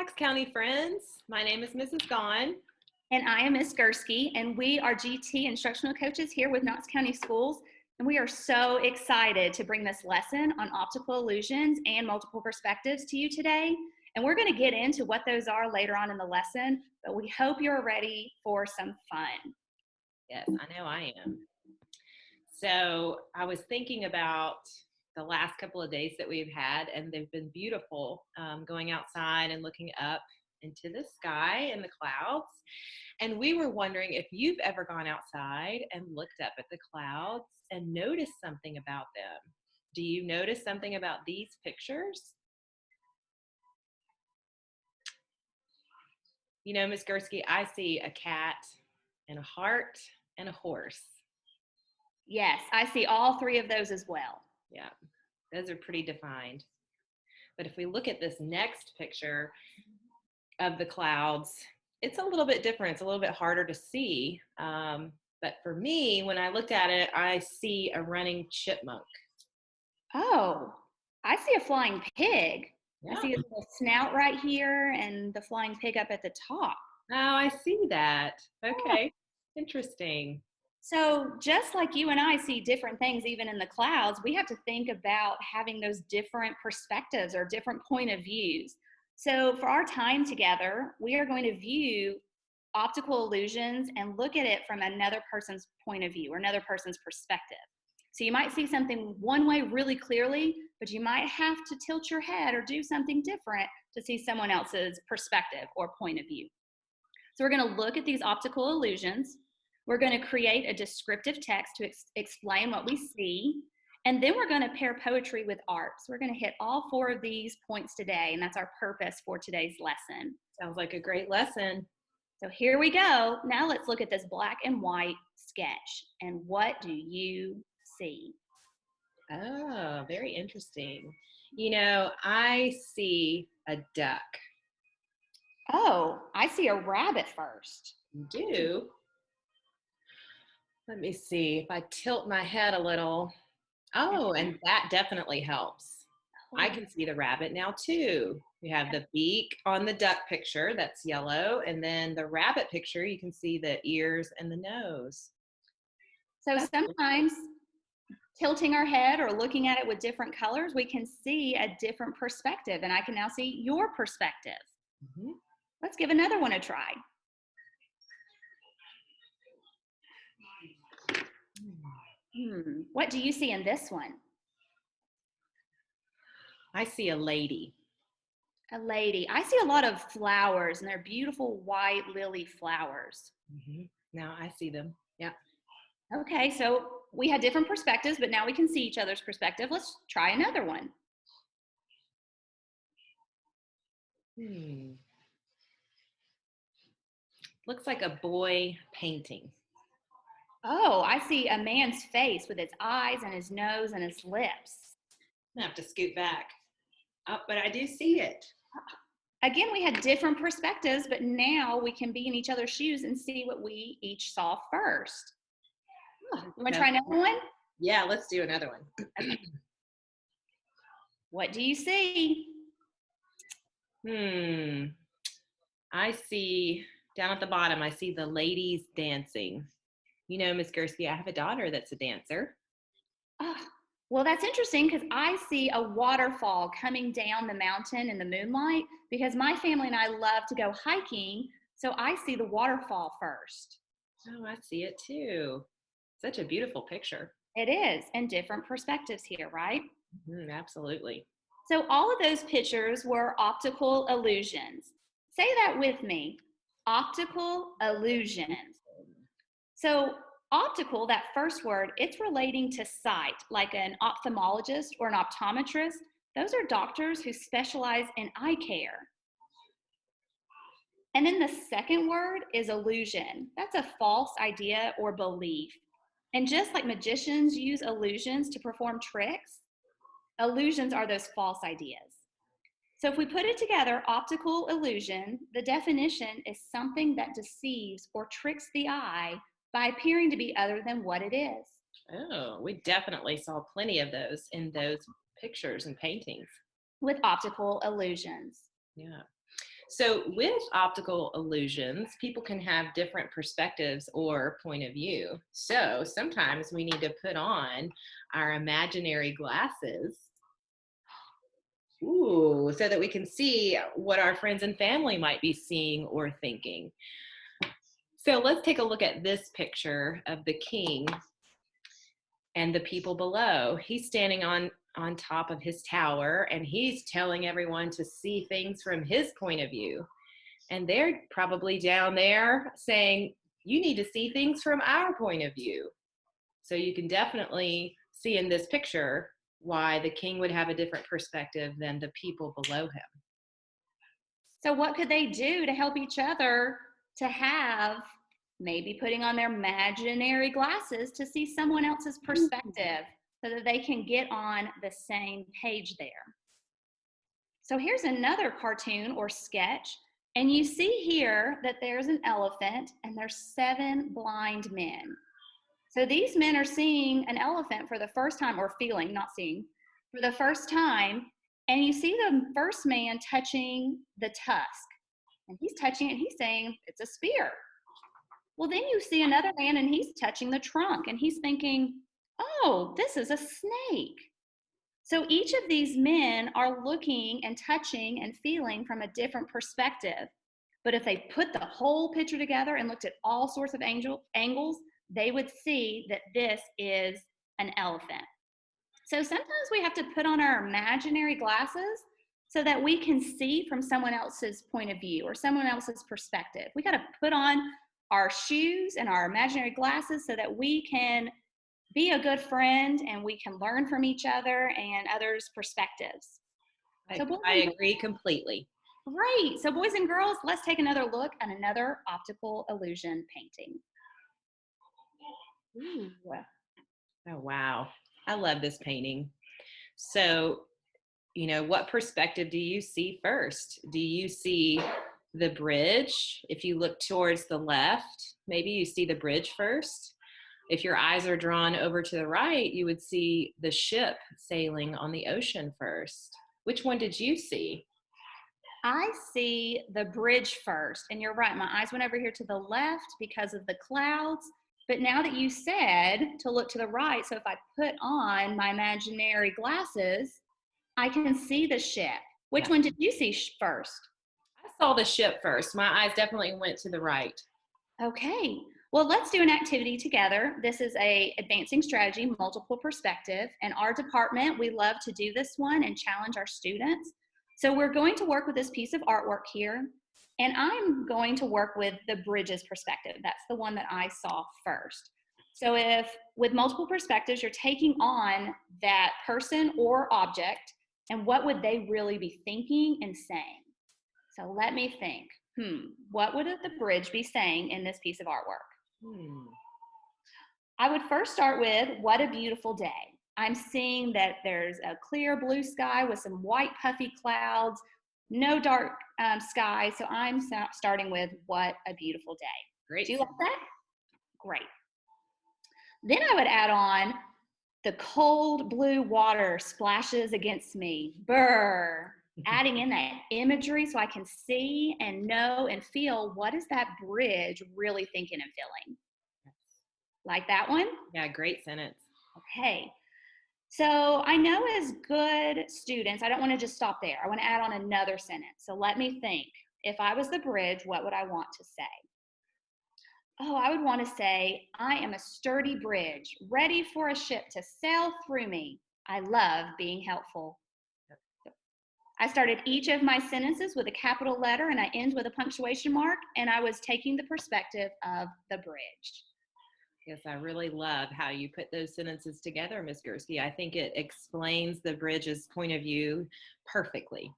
Knox County friends. My name is Mrs. Gahn. And I am Ms. Gursky, and we are GT instructional coaches here with Knox County Schools. And we are so excited to bring this lesson on optical illusions and multiple perspectives to you today. And we're going to get into what those are later on in the lesson, but we hope you're ready for some fun. Yes, I know I am. So I was thinking about the last couple of days that we've had, and they've been beautiful, going outside and looking up into the sky and the clouds. And we were wondering if you've ever gone outside and looked up at the clouds and noticed something about them. Do you notice something about these pictures? You know, Miss Gursky, I see a cat and a heart and a horse. Yes, I see all three of those as well. Yeah, those are pretty defined. But if we look at this next picture of the clouds, it's a little bit different. It's a little bit harder to see. But for me, when I looked at it, I see a running chipmunk. Oh, I see a flying pig. Yeah. I see a little snout right here and the flying pig up at the top. Oh, I see that. Okay, interesting. So just like you and I see different things even in the clouds, we have to think about having those different perspectives or different point of views. So for our time together, we are going to view optical illusions and look at it from another person's point of view or another person's perspective. So you might see something one way really clearly, but you might have to tilt your head or do something different to see someone else's perspective or point of view. So we're going to look at these optical illusions. We're going to create a descriptive text to explain what we see. And then we're going to pair poetry with art. So we're going to hit all four of these points today. And that's our purpose for today's lesson. Sounds like a great lesson. So here we go. Now let's look at this black and white sketch. And what do you see? Oh, very interesting. You know, I see a duck. Oh, I see a rabbit first. You do? Let me see if I tilt my head a little. Oh, and that definitely helps. I can see the rabbit now too. We have the beak on the duck picture, that's yellow, and then the rabbit picture, you can see the ears and the nose. So sometimes tilting our head or looking at it with different colors, we can see a different perspective, and I can now see your perspective. Mm-hmm. Let's give another one a try. What do you see in this one? I see a lady. A lady. I see a lot of flowers, and they're beautiful white lily flowers. Mm-hmm. Now I see them. Yeah. Okay, so we had different perspectives, but now we can see each other's perspective. Let's try another one. Looks like a boy painting. Oh, I see a man's face with his eyes and his nose and his lips. I have to scoot back. Oh, but I do see it. Again, we had different perspectives, but now we can be in each other's shoes and see what we each saw first. You want to try another one? Yeah, let's do another one. Okay. What do you see? I see, down at the bottom, I see the ladies dancing. You know, Miss Gursky, I have a daughter that's a dancer. Oh, well, that's interesting because I see a waterfall coming down the mountain in the moonlight because my family and I love to go hiking, so I see the waterfall first. Oh, I see it too. Such a beautiful picture. It is, and different perspectives here, right? Absolutely. So all of those pictures were optical illusions. Say that with me, optical illusions. So optical, that first word, it's relating to sight, like an ophthalmologist or an optometrist. Those are doctors who specialize in eye care. And then the second word is illusion. That's a false idea or belief. And just like magicians use illusions to perform tricks, illusions are those false ideas. So if we put it together, optical illusion, the definition is something that deceives or tricks the eye by appearing to be other than what it is. Oh, we definitely saw plenty of those in those pictures and paintings. With optical illusions. Yeah. So with optical illusions, people can have different perspectives or point of view. So sometimes we need to put on our imaginary glasses. Ooh, so that we can see what our friends and family might be seeing or thinking. So let's take a look at this picture of the king and the people below. He's standing on top of his tower, and he's telling everyone to see things from his point of view. And they're probably down there saying, you need to see things from our point of view. So you can definitely see in this picture why the king would have a different perspective than the people below him. So, what could they do to help each other to have maybe putting on their imaginary glasses to see someone else's perspective so that they can get on the same page there? So, here's another cartoon or sketch. And you see here that there's an elephant and there's 7 blind men. So these men are seeing an elephant for the first time, or feeling, not seeing, for the first time. And you see the first man touching the tusk. And he's touching it and he's saying, it's a spear. Well, then you see another man and he's touching the trunk and he's thinking, oh, this is a snake. So each of these men are looking and touching and feeling from a different perspective. But if they put the whole picture together and looked at all sorts of angles, they would see that this is an elephant. So sometimes we have to put on our imaginary glasses so that we can see from someone else's point of view or someone else's perspective. We got to put on our shoes and our imaginary glasses so that we can be a good friend and we can learn from each other and others' perspectives. I agree completely. Great. So boys and girls, let's take another look at another optical illusion painting. Ooh. Oh, wow. I love this painting. So, what perspective do you see first? Do you see the bridge? If you look towards the left, maybe you see the bridge first. If your eyes are drawn over to the right, you would see the ship sailing on the ocean first. Which one did you see? I see the bridge first. And you're right, my eyes went over here to the left because of the clouds. But now that you said to look to the right, so if I put on my imaginary glasses, I can see the ship. Which one did you see first? I saw the ship first. My eyes definitely went to the right. Okay. Well, let's do an activity together. This is a advancing strategy, multiple perspective. In our department, we love to do this one and challenge our students. So we're going to work with this piece of artwork here, and I'm going to work with the bridges perspective. That's the one that I saw first. So if with multiple perspectives, you're taking on that person or object, and what would they really be thinking and saying? So let me think. What would the bridge be saying in this piece of artwork? I would first start with, what a beautiful day. I'm seeing that there's a clear blue sky with some white puffy clouds, no dark sky. So I'm starting with, what a beautiful day. Great. Do you like that? Great. Then I would add on, the cold blue water splashes against me. Brr. Adding in that imagery so I can see and know and feel, what is that bridge really thinking and feeling? Like that one? Yeah, great sentence. Okay. So I know as good students, I don't want to just stop there. I want to add on another sentence. So let me think. If I was the bridge, what would I want to say? Oh, I would want to say, I am a sturdy bridge, ready for a ship to sail through me. I love being helpful. I started each of my sentences with a capital letter and I end with a punctuation mark, and I was taking the perspective of the bridge. Yes, I really love how you put those sentences together, Ms. Gursky. I think it explains the bridge's point of view perfectly.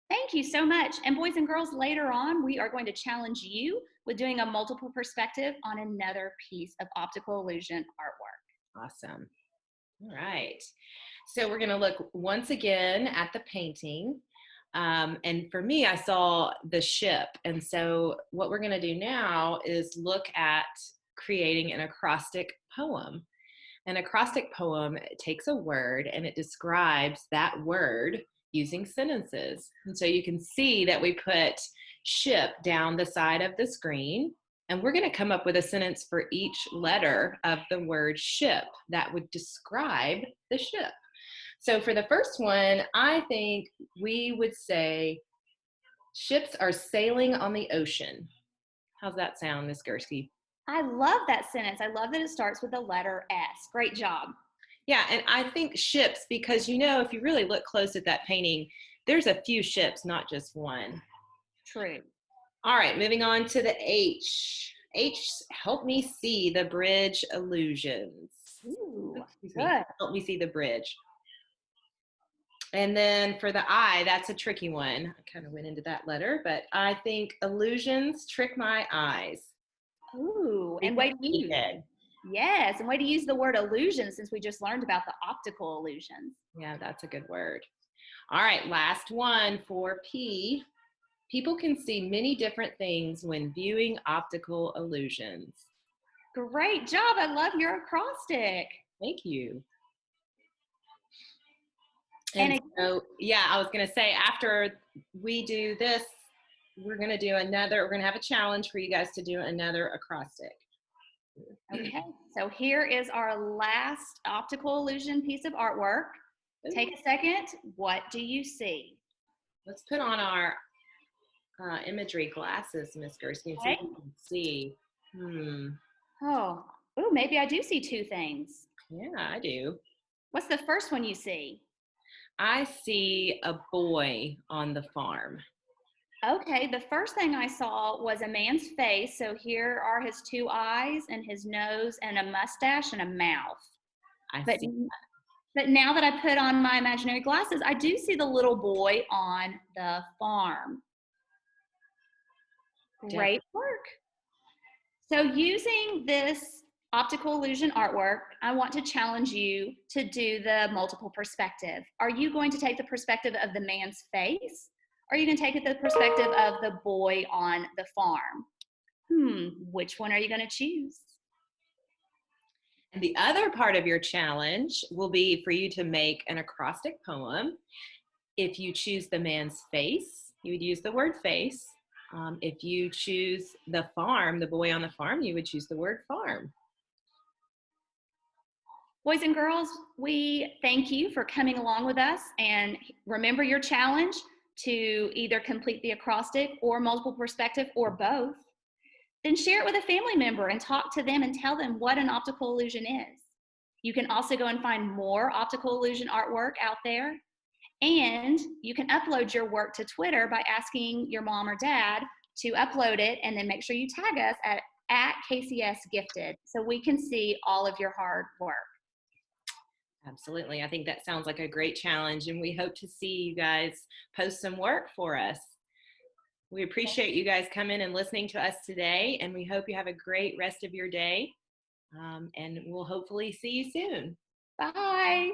Thank you so much. And boys and girls, later on, we are going to challenge you with doing a multiple perspective on another piece of optical illusion artwork. Awesome. All right. So we're going to look once again at the painting. And for me, I saw the ship. And so what we're going to do now is look at creating an acrostic poem. An acrostic poem takes a word and it describes that word using sentences. And so you can see that we put ship down the side of the screen, and we're going to come up with a sentence for each letter of the word ship that would describe the ship. So for the first one, I think we would say ships are sailing on the ocean. How's that sound, Miss Gursky? I love that sentence. I love that it starts with the letter S. Great job. Yeah, and I think ships, because if you really look close at that painting, there's a few ships, not just one. True. All right, moving on to the H. H, help me see the bridge illusions. Ooh, Excuse me, good. help me see the bridge. And then for the I, that's a tricky one. I kind of went into that letter, but I think illusions trick my eyes. Ooh, and way to use. Yes, and way to use the word illusion since we just learned about the optical illusions. Yeah, that's a good word. All right, last one for P. People can see many different things when viewing optical illusions. Great job. I love your acrostic. Thank you. And So, yeah, I was going to say after we do this, we're going to have a challenge for you guys to do another acrostic. okay, so here is our last optical illusion piece of artwork. Take a second. What do you see? Let's put on our imagery glasses, Miss Gursky, and see if you can see. Oh, maybe I do see two things. Yeah, I do. What's the first one you see? I see a boy on the farm. Okay, the first thing I saw was a man's face. So here are his two eyes and his nose and a mustache and a mouth. But now that I put on my imaginary glasses, I do see the little boy on the farm. Great work. So using this optical illusion artwork, I want to challenge you to do the multiple perspective. Are you going to take the perspective of the man's face? Or are you going to take the perspective of the boy on the farm? Which one are you going to choose? And the other part of your challenge will be for you to make an acrostic poem. If you choose the man's face, you would use the word face. If you choose the farm, the boy on the farm, you would choose the word farm. Boys and girls, we thank you for coming along with us, and remember your challenge to either complete the acrostic or multiple perspective or both. Then share it with a family member and talk to them and tell them what an optical illusion is. You can also go and find more optical illusion artwork out there, and you can upload your work to Twitter by asking your mom or dad to upload it, and then make sure you tag us at KCS Gifted so we can see all of your hard work. Absolutely. I think that sounds like a great challenge, and we hope to see you guys post some work for us. We appreciate you guys coming and listening to us today, and we hope you have a great rest of your day, and we'll hopefully see you soon. Bye.